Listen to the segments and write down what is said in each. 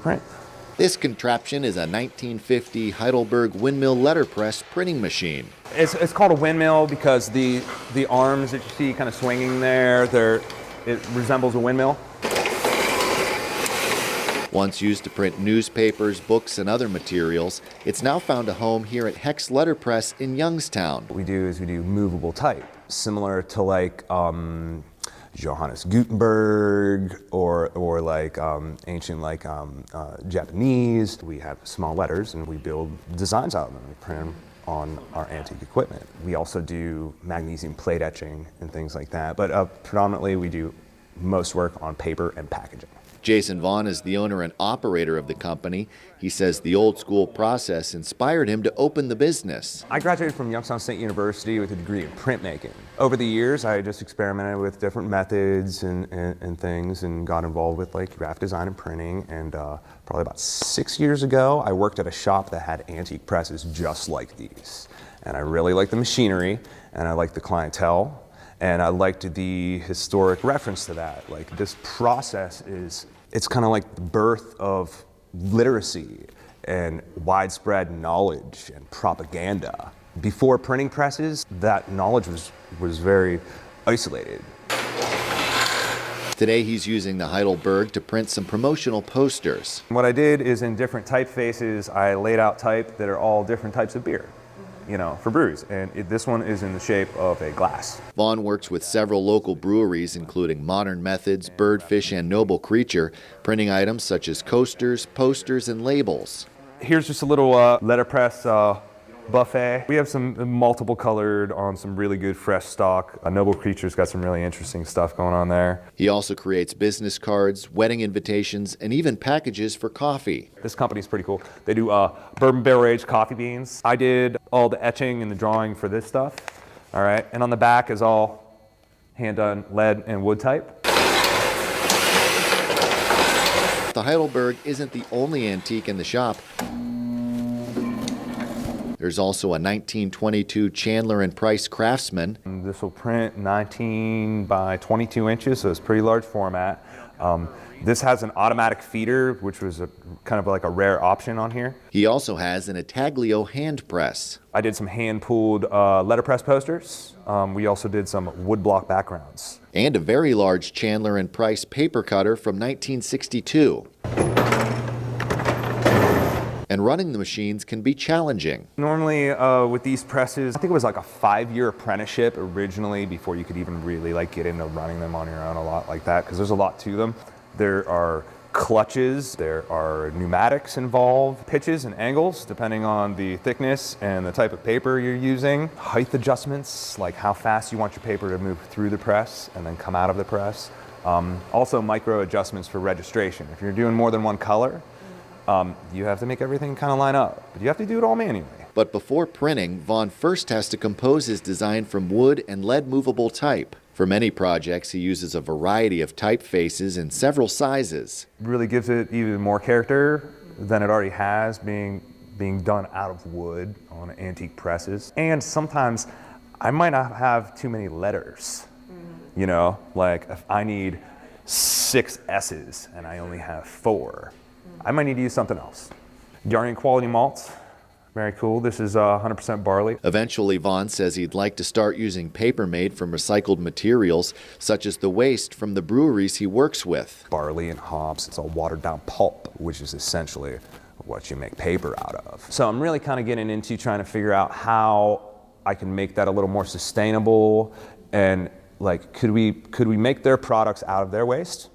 print. This contraption is a 1950 Heidelberg windmill letterpress printing machine. It's called a windmill because the arms that you see kind of swinging there, it resembles a windmill. Once used to print newspapers, books, and other materials, it's now found a home here at Hex Letterpress in Youngstown. What we do is we do movable type, similar to like Johannes Gutenberg or like ancient like Japanese. We have small letters and we build designs out of them. We print them on our antique equipment. We also do magnesium plate etching and things like that, but predominantly we do most work on paper and packaging. Jason Vaughn is the owner and operator of the company. He says the old school process inspired him to open the business. I graduated from Youngstown State University with a degree in printmaking. Over the years, I just experimented with different methods and things and got involved with like graphic design and printing. And probably about 6 years ago, I worked at a shop that had antique presses just like these. And I really liked the machinery and I liked the clientele. And I liked the historic reference to that. Like this process it's kind of like the birth of literacy and widespread knowledge and propaganda. Before printing presses, that knowledge was very isolated. Today he's using the Heidelberg to print some promotional posters. What I did is in different typefaces, I laid out type that are all different types of beer, you know, for brews. And this one is in the shape of a glass. Vaughn works with several local breweries, including Modern Methods, Birdfish, and Noble Creature, printing items such as coasters, posters, and labels. Here's just a little letterpress buffet. We have some multiple colored on some really good fresh stock. A Noble Creature's got some really interesting stuff going on there. He also creates business cards, wedding invitations, and even packages for coffee. This company's pretty cool. They do bourbon barrel aged coffee beans. I did all the etching and the drawing for this stuff. All right, and on the back is all hand done lead and wood type. The Heidelberg isn't the only antique in the shop. There's also a 1922 Chandler and Price Craftsman. This will print 19 by 22 inches, so it's pretty large format. This has an automatic feeder, which was kind of like a rare option on here. He also has an Intaglio hand press. I did some hand-pulled letterpress posters. We also did some woodblock backgrounds. And a very large Chandler and Price paper cutter from 1962. And running the machines can be challenging. Normally with these presses, I think it was like a 5-year apprenticeship originally before you could even really like get into running them on your own a lot like that, because there's a lot to them. There are clutches, there are pneumatics involved, pitches and angles depending on the thickness and the type of paper you're using. Height adjustments, like how fast you want your paper to move through the press and then come out of the press. Also micro adjustments for registration. If you're doing more than one color, you have to make everything kind of line up, but you have to do it all manually. But before printing, Vaughn first has to compose his design from wood and lead movable type. For many projects, he uses a variety of typefaces in several sizes. It really gives it even more character than it already has, being done out of wood on antique presses. And sometimes I might not have too many letters. You know, like if I need 6 S's and I only have 4. I might need to use something else. Yarnian quality malts, very cool. This is 100% barley. Eventually, Vaughn says he'd like to start using paper made from recycled materials, such as the waste from the breweries he works with. Barley and hops, it's all watered down pulp, which is essentially what you make paper out of. So I'm really kind of getting into trying to figure out how I can make that a little more sustainable, and like, could we make their products out of their waste?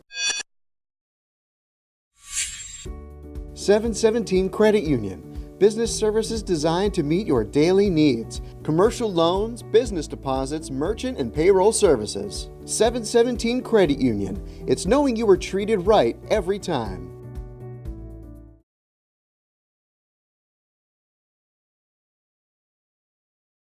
717 Credit Union. Business services designed to meet your daily needs. Commercial loans, business deposits, merchant and payroll services. 717 Credit Union. It's knowing you were treated right every time.